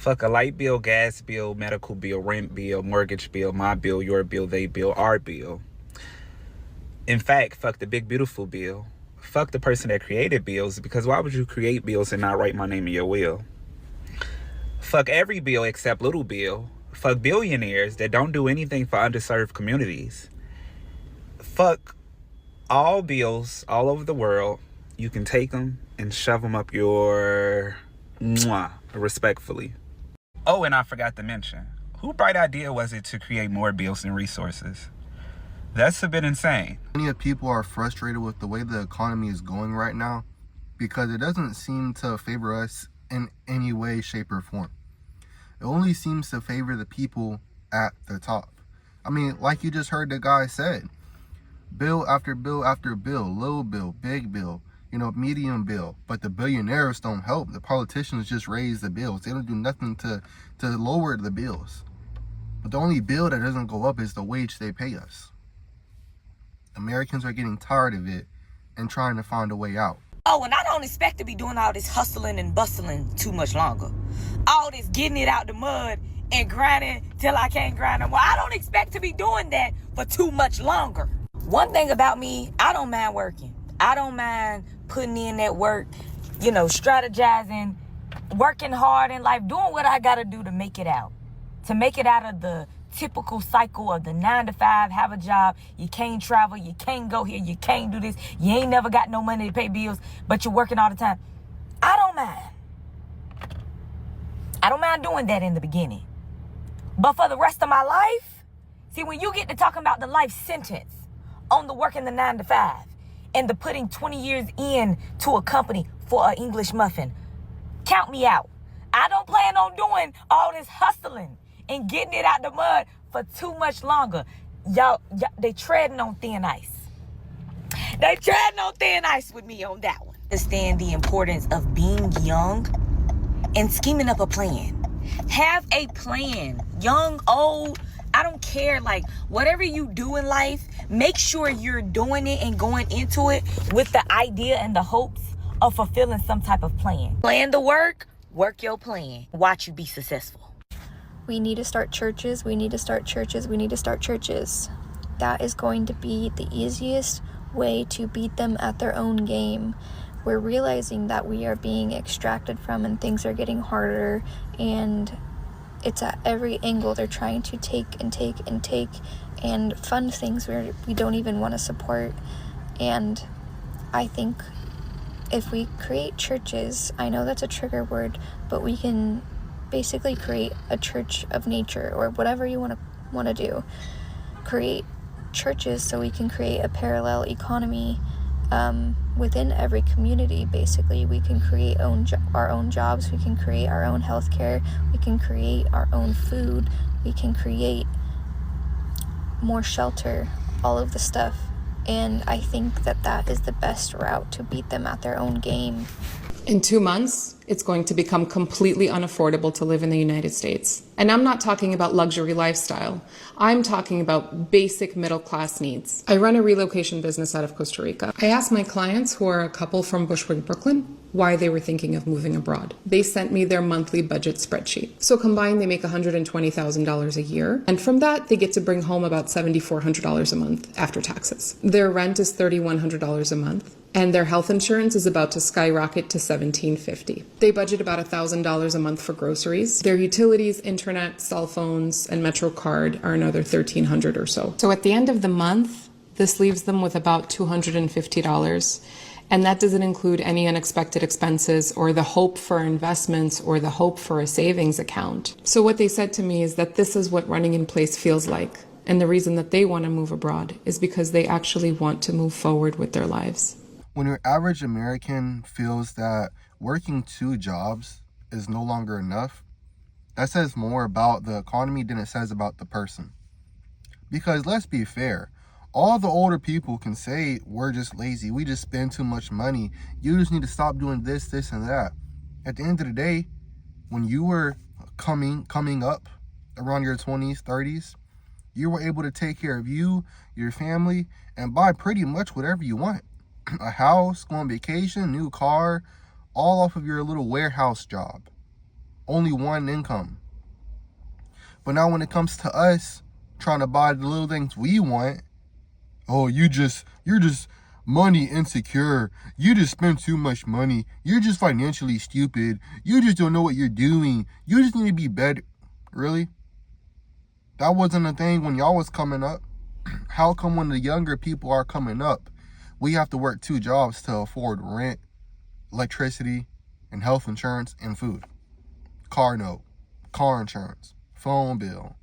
Fuck a light bill, gas bill, medical bill, rent bill, mortgage bill, my bill, your bill, they bill, our bill. In fact, fuck the big beautiful bill. Fuck the person that created bills, because why would you create bills and not write my name in your will? Fuck every bill except little bill. Fuck billionaires that don't do anything for underserved communities. Fuck all bills all over the world. You can take them and shove them up your respectfully. Oh, and I forgot to mention, whose bright idea was it to create more bills and resources? That's a bit insane. Many people are frustrated with the way the economy is going right now because it doesn't seem to favor us in any way, shape, or form. It only seems to favor the people at the top. I mean, like you just heard the guy said, bill after bill after bill, little bill, big bill, medium bill. But the billionaires don't help. The politicians just raise the bills. They don't do nothing to lower the bills. But the only bill that doesn't go up is the wage they pay us. Americans are getting tired of it and trying to find a way out. Oh, and I don't expect to be doing all this hustling and bustling too much longer. All this getting it out the mud and grinding till I can't grind no more. I don't expect to be doing that for too much longer. One thing about me, I don't mind working. I don't mind putting in that work, strategizing, working hard in life, doing what I got to do to make it out. To make it out of the typical cycle of the 9 to 5, have a job, you can't travel, you can't go here, you can't do this, you ain't never got no money to pay bills, but you're working all the time. I don't mind. I don't mind doing that in the beginning. But for the rest of my life, see, when you get to talking about the life sentence on the working the 9 to 5 and the putting 20 years in to a company for an English muffin, count me out. I don't plan on doing all this hustling and getting it out the mud for too much longer. Y'all, they treading on thin ice. They treading on thin ice with me on that one. Understand the importance of being young and scheming up a plan. Have a plan. Young, old, I don't care. Like, whatever you do in life, make sure you're doing it and going into it with the idea and the hopes of fulfilling some type of plan. Plan the work your plan. Watch you be successful. We need to start churches. We need to start churches. We need to start churches. That is going to be the easiest way to beat them at their own game. We're realizing that we are being extracted from and things are getting harder, and it's at every angle. They're trying to take and fund things where we don't even want to support. And I think if we create churches, I know that's a trigger word, but we can basically create a church of nature, or whatever you want to do. Create churches so we can create a parallel economy within every community. Basically, we can create our own jobs, we can create our own healthcare, we can create our own food, we can create more shelter, all of the stuff. And I think that is the best route to beat them at their own game. In 2 months, it's going to become completely unaffordable to live in the United States. And I'm not talking about luxury lifestyle. I'm talking about basic middle-class needs. I run a relocation business out of Costa Rica. I asked my clients, who are a couple from Bushwick, Brooklyn, why they were thinking of moving abroad. They sent me their monthly budget spreadsheet. So combined, they make $120,000 a year. And from that, they get to bring home about $7,400 a month after taxes. Their rent is $3,100 a month. And their health insurance is about to skyrocket to $1,750. They budget about $1,000 a month for groceries. Their utilities, internet, cell phones, and MetroCard are another $1,300 or so. So at the end of the month, this leaves them with about $250. And that doesn't include any unexpected expenses or the hope for investments or the hope for a savings account. So what they said to me is that this is what running in place feels like. And the reason that they want to move abroad is because they actually want to move forward with their lives. When your average American feels that working 2 jobs is no longer enough, that says more about the economy than it says about the person. Because let's be fair, all the older people can say, we're just lazy, we just spend too much money, you just need to stop doing this, and that. At the end of the day, when you were coming up around your 20s, 30s, you were able to take care of you, your family, and buy pretty much whatever you want. A house, go on vacation, new car, all off of your little warehouse job. only one income. But now when it comes to us trying to buy the little things we want, oh, you're just money insecure. You just spend too much money. You're just financially stupid. You just don't know what you're doing. You just need to be better. Really? That wasn't a thing when y'all was coming up. How come when the younger people are coming up, we have to work 2 jobs to afford rent, electricity, and health insurance and food? Car note, car insurance, phone bill,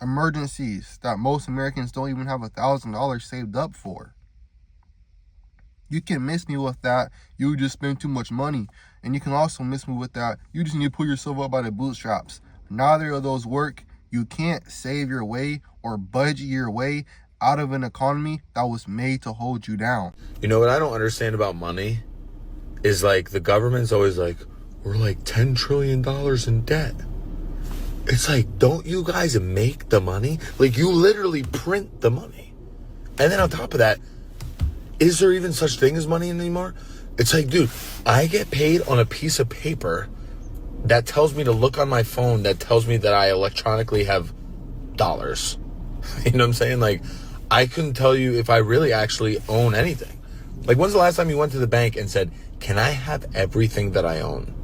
emergencies that most Americans don't even have $1,000 saved up for. You can miss me with that, you just spend too much money. And you can also miss me with that, you just need to pull yourself up by the bootstraps. Neither of those work. You can't save your way or budget your way out of an economy that was made to hold you down. You know what I don't understand about money is like the government's always like, we're like $10 trillion in debt. It's like, don't you guys make the money? Like, you literally print the money. And then on top of that, is there even such thing as money anymore? It's like, dude, I get paid on a piece of paper that tells me to look on my phone that tells me that I electronically have dollars. You know what I'm saying? Like, I couldn't tell you if I really actually own anything. Like, when's the last time you went to the bank and said, can I have everything that I own?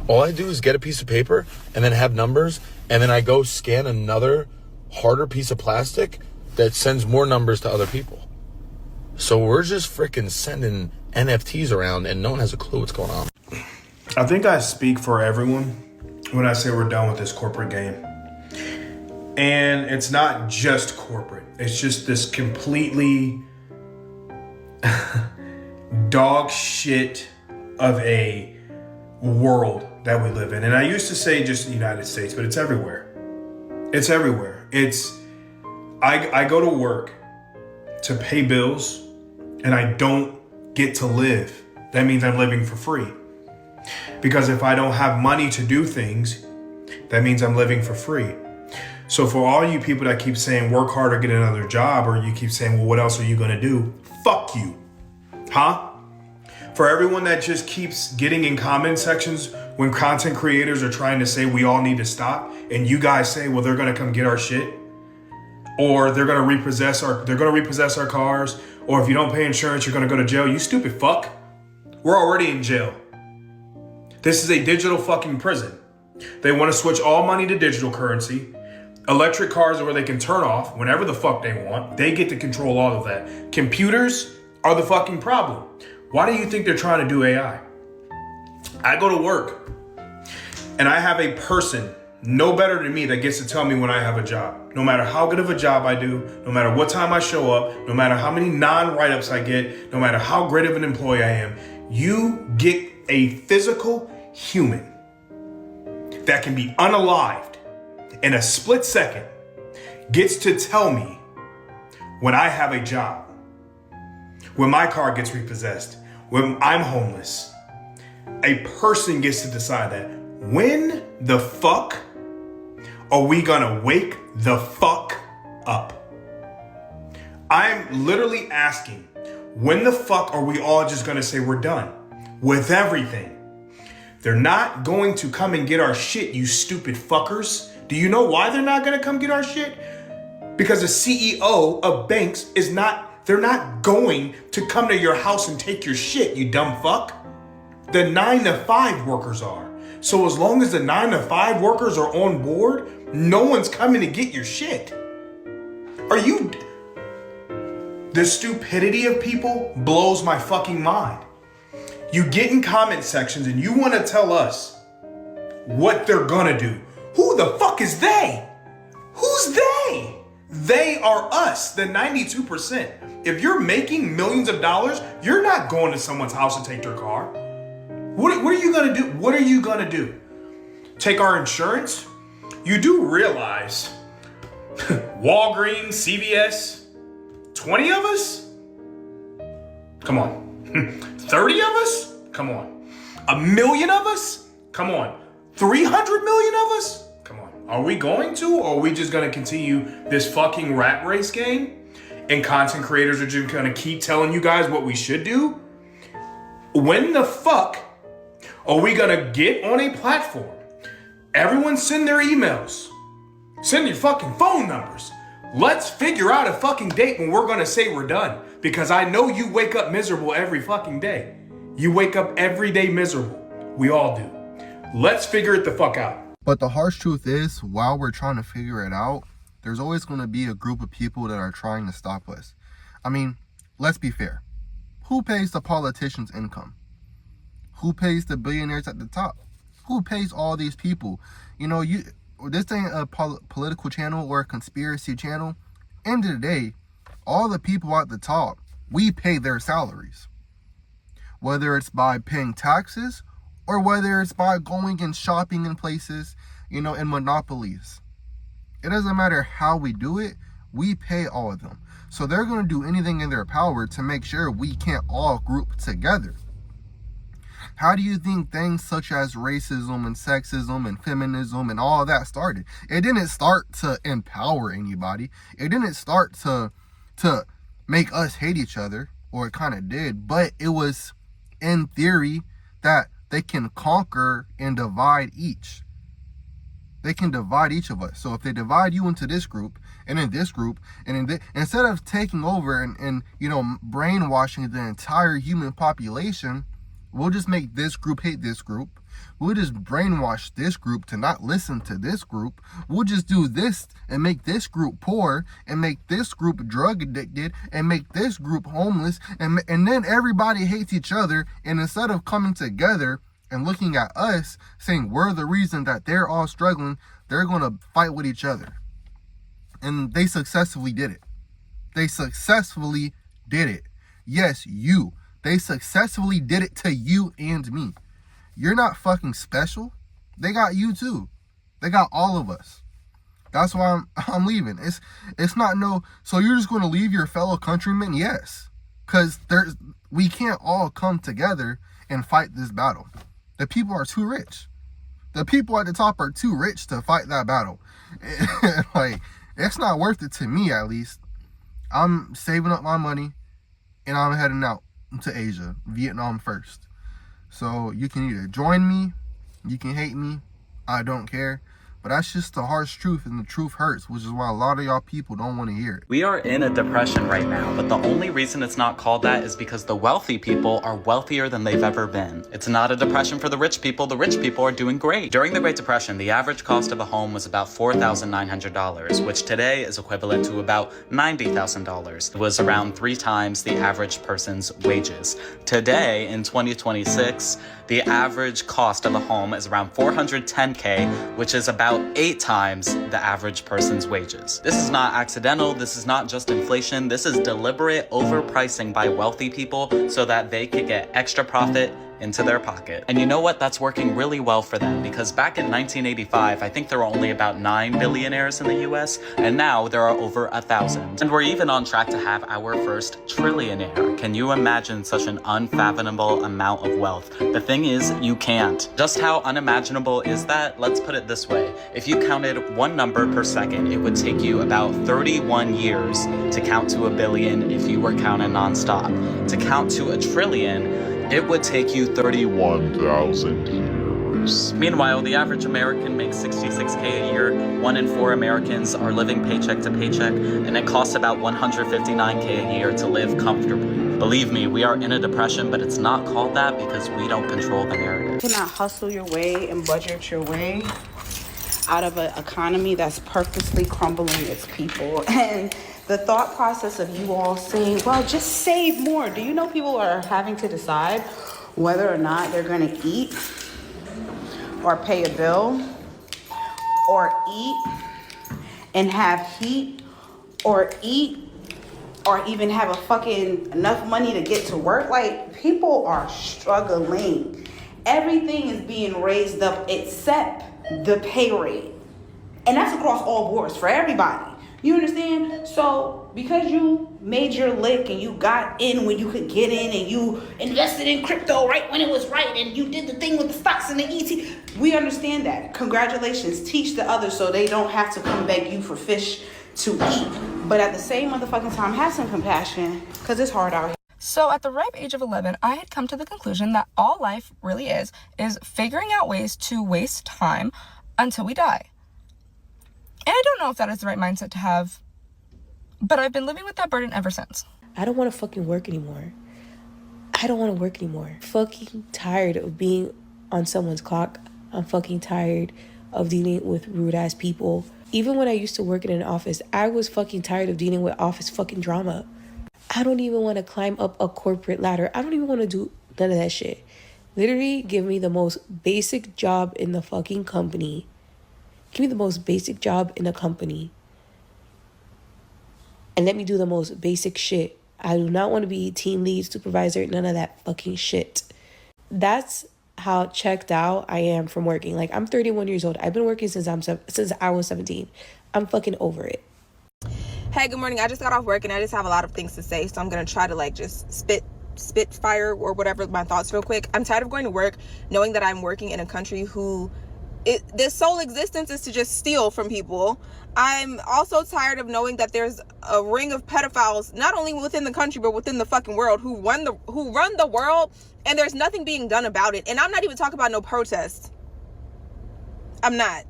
All I do is get a piece of paper and then have numbers, and then I go scan another harder piece of plastic that sends more numbers to other people. So we're just freaking sending NFTs around and no one has a clue what's going on. I think I speak for everyone when I say we're done with this corporate game. And it's not just corporate. It's just this completely dog shit of a world that we live in. And I used to say just the United States, but it's everywhere. It's everywhere. I go to work to pay bills and I don't get to live. That means I'm living for free. Because if I don't have money to do things, that means I'm living for free. So for all you people that keep saying work hard or get another job, or you keep saying, well, what else are you going to do? Fuck you. Huh? For everyone that just keeps getting in comment sections when content creators are trying to say we all need to stop, and you guys say, well, they're going to come get our shit, or they're going to repossess our cars, or if you don't pay insurance, you're going to go to jail. You stupid fuck. We're already in jail. This is a digital fucking prison. They want to switch all money to digital currency. Electric cars are where they can turn off whenever the fuck they want. They get to control all of that. Computers are the fucking problem. Why do you think they're trying to do AI? I go to work and I have a person no better than me that gets to tell me when I have a job. No matter how good of a job I do, no matter what time I show up, no matter how many non-write-ups I get, no matter how great of an employee I am, you get a physical human that can be unalived in a split second gets to tell me when I have a job, when my car gets repossessed, when I'm homeless. A person gets to decide that. When the fuck are we gonna wake the fuck up? I'm literally asking, when the fuck are we all just gonna say we're done with everything? They're not going to come and get our shit, you stupid fuckers. Do you know why they're not gonna come get our shit? Because the CEO of banks they're not going to come to your house and take your shit, you dumb fuck. The 9-to-5 workers are. So as long as the 9-to-5 workers are on board, no one's coming to get your shit. The stupidity of people blows my fucking mind. You get in comment sections and you want to tell us what they're gonna do. Who the fuck is they? Who's they? They are us, the 92%. If you're making millions of dollars, you're not going to someone's house to take their car. What are you gonna do? What are you gonna do? Take our insurance? You do realize Walgreens, CVS, 20 of us? Come on. 30 of us? Come on. 1 million of us? Come on. 300 million of us? Come on. Are we going to, or are we just going to continue this fucking rat race game? And content creators are just going to keep telling you guys what we should do? When the fuck Are we gonna get on a platform? Everyone send their emails. Send your fucking phone numbers. Let's figure out a fucking date when we're gonna say we're done. Because I know you wake up miserable every fucking day. You wake up every day miserable. We all do. Let's figure it the fuck out. But the harsh truth is, while we're trying to figure it out, there's always going to be a group of people that are trying to stop us. I mean, let's be fair. Who pays the politicians' income? Who pays the billionaires at the top? Who pays all these people? You know, this ain't a political channel or a conspiracy channel. End of the day, all the people at the top, we pay their salaries. Whether it's by paying taxes or whether it's by going and shopping in places, you know, in monopolies. It doesn't matter how we do it, we pay all of them. So they're going to do anything in their power to make sure we can't all group together. How do you think things such as racism and sexism and feminism and all that started? It didn't start to empower anybody. It didn't start to make us hate each other, or it kind of did, but it was in theory that they can conquer and divide each. They can divide each of us. So if they divide you into this group and in this group and in this, instead of taking over and you know, brainwashing the entire human population, we'll just make this group hate this group. We'll just brainwash this group to not listen to this group. We'll just do this and make this group poor and make this group drug addicted and make this group homeless. And then everybody hates each other. And instead of coming together and looking at us saying we're the reason that they're all struggling, they're going to fight with each other. And they successfully did it. They successfully did it. Yes, you. They successfully did it to you and me. You're not fucking special. They got you too. They got all of us. That's why I'm leaving. It's not no, so you're just going to leave your fellow countrymen? Yes. Because we can't all come together and fight this battle. The people are too rich. The people at the top are too rich to fight that battle. Like, it's not worth it to me, at least. I'm saving up my money and I'm heading out to Asia, Vietnam first. So you can either join me, you can hate me, I don't care. But that's just the harsh truth, and the truth hurts, which is why a lot of y'all people don't want to hear it. We are in a depression right now, but the only reason it's not called that is because the wealthy people are wealthier than they've ever been. It's not a depression for the rich people. The rich people are doing great. During the Great Depression, the average cost of a home was about $4,900, which today is equivalent to about $90,000. It was around 3 times the average person's wages. Today, in 2026, the average cost of a home is around $410K, which is about 8 times the average person's wages. This is not accidental. This is not just inflation. This is deliberate overpricing by wealthy people so that they could get extra profit into their pocket. And you know what? That's working really well for them, because back in 1985, I think there were only about 9 billionaires in the US, and now there are over 1,000. And we're even on track to have our first trillionaire. Can you imagine such an unfathomable amount of wealth? The thing is, you can't. Just how unimaginable is that? Let's put it this way. If you counted one number per second, it would take you about 31 years to count to 1 billion if you were counting nonstop. To count to 1 trillion, it would take you 31,000 years. Meanwhile, the average American makes $66K a year. 1 in 4 Americans are living paycheck to paycheck, and it costs about $159K a year to live comfortably. Believe me, we are in a depression, but it's not called that because we don't control the narrative. You cannot hustle your way and budget your way out of an economy that's purposely crumbling its people. And the thought process of you all saying, well, just save more. Do you know people are having to decide whether or not they're going to eat or pay a bill or eat and have heat or eat or even have a fucking enough money to get to work? Like, people are struggling. Everything is being raised up except the pay rate. And that's across all boards for everybody. You understand? So because you made your lick and you got in when you could get in and you invested in crypto right when it was right and you did the thing with the stocks and the ET, we understand that. Congratulations. Teach the others so they don't have to come beg you for fish to eat. But at the same motherfucking time, have some compassion, because it's hard out here. So at the ripe age of 11, I had come to the conclusion that all life really is figuring out ways to waste time until we die. And I don't know if that is the right mindset to have, but I've been living with that burden ever since. I don't want to fucking work anymore. I don't want to work anymore. Fucking tired of being on someone's clock. I'm fucking tired of dealing with rude ass people. Even when I used to work in an office, I was fucking tired of dealing with office fucking drama. I don't even want to climb up a corporate ladder. I don't even want to do none of that shit. Literally, give me the most basic job in the fucking company. Give me the most basic job in the company. And let me do the most basic shit. I do not want to be team lead, supervisor, none of that fucking shit. That's how checked out I am from working. Like, I'm 31 years old. I've been working since I was 17. I'm fucking over it. Hey, good morning. I just got off work and I just have a lot of things to say, so I'm gonna try to like just spit fire or whatever my thoughts real quick. I'm tired of going to work knowing that I'm working in a country who their sole existence is to just steal from people. I'm also tired of knowing that there's a ring of pedophiles, not only within the country but within the fucking world, who run the world, and there's nothing being done about it. And I'm not even talking about no protests. I'm not.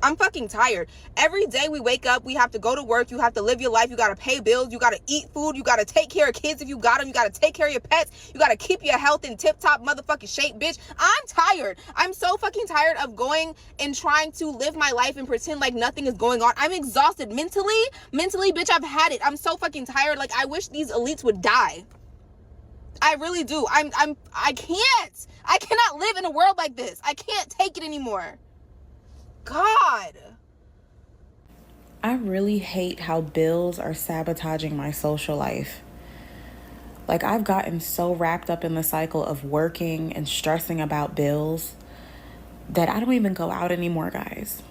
I'm fucking tired. Every day we wake up, we have to go to work. You have to live your life. You got to pay bills. You got to eat food. You got to take care of kids if you got them. You got to take care of your pets. You got to keep your health in tip-top motherfucking shape, bitch. I'm tired. I'm so fucking tired of going and trying to live my life and pretend like nothing is going on. I'm exhausted mentally, bitch. I've had it. I'm so fucking tired. Like, I wish these elites would die. I really do. I can't. I cannot live in a world like this. I can't take it anymore. God. I really hate how bills are sabotaging my social life. Like, I've gotten so wrapped up in the cycle of working and stressing about bills that I don't even go out anymore, guys.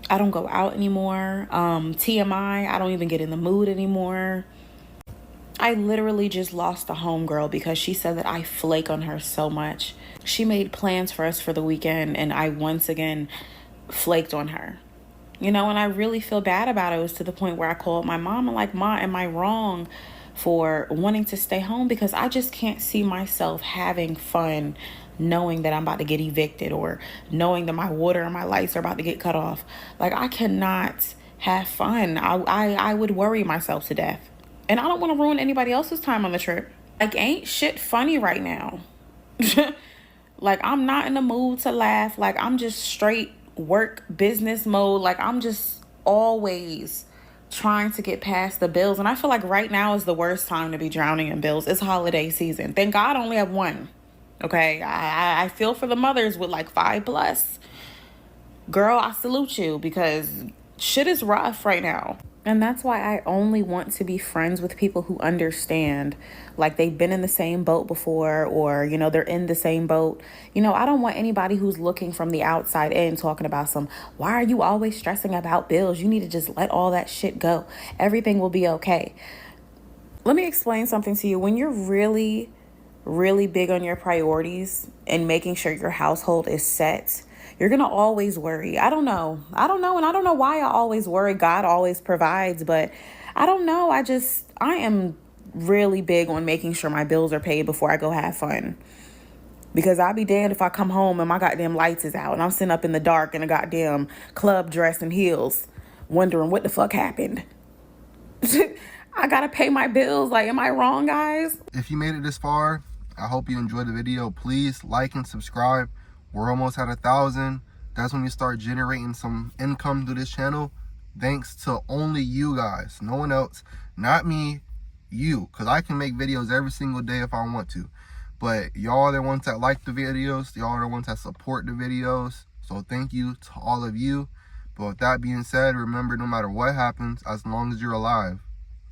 I don't go out anymore. TMI, I don't even get in the mood anymore. I literally just lost a homegirl because she said that I flake on her so much. She made plans for us for the weekend and I once again flaked on her, and I really feel bad about it. It was to the point where I called my mom and like, Ma, am I wrong for wanting to stay home? Because I just can't see myself having fun knowing that I'm about to get evicted or knowing that my water and my lights are about to get cut off. Like, I cannot have fun. I would worry myself to death, and I don't want to ruin anybody else's time on the trip. Like, ain't shit funny right now. Like, I'm not in the mood to laugh. Like, I'm just straight work business mode. Like, I'm just always trying to get past the bills, and I feel like right now is the worst time to be drowning in bills. It's holiday season. Thank God I only have one. Okay, I feel for the mothers with like 5+. Girl, I salute you, because shit is rough right now. And that's why I only want to be friends with people who understand, like they've been in the same boat before, or, they're in the same boat. I don't want anybody who's looking from the outside in talking about why are you always stressing about bills? You need to just let all that shit go. Everything will be okay. Let me explain something to you. When you're really, really big on your priorities and making sure your household is set, you're going to always worry. I don't know. And I don't know why I always worry. God always provides, but I don't know. I am really big on making sure my bills are paid before I go have fun. Because I'll be damned if I come home and my goddamn lights is out and I'm sitting up in the dark in a goddamn club dress and heels wondering what the fuck happened. I got to pay my bills. Like, am I wrong, guys? If you made it this far, I hope you enjoyed the video. Please like and subscribe. We're almost at 1,000. That's when we start generating some income to this channel. Thanks to only you guys. No one else. Not me. You. Because I can make videos every single day if I want to. But y'all are the ones that like the videos. Y'all are the ones that support the videos. So thank you to all of you. But with that being said, remember, no matter what happens, as long as you're alive,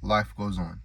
life goes on.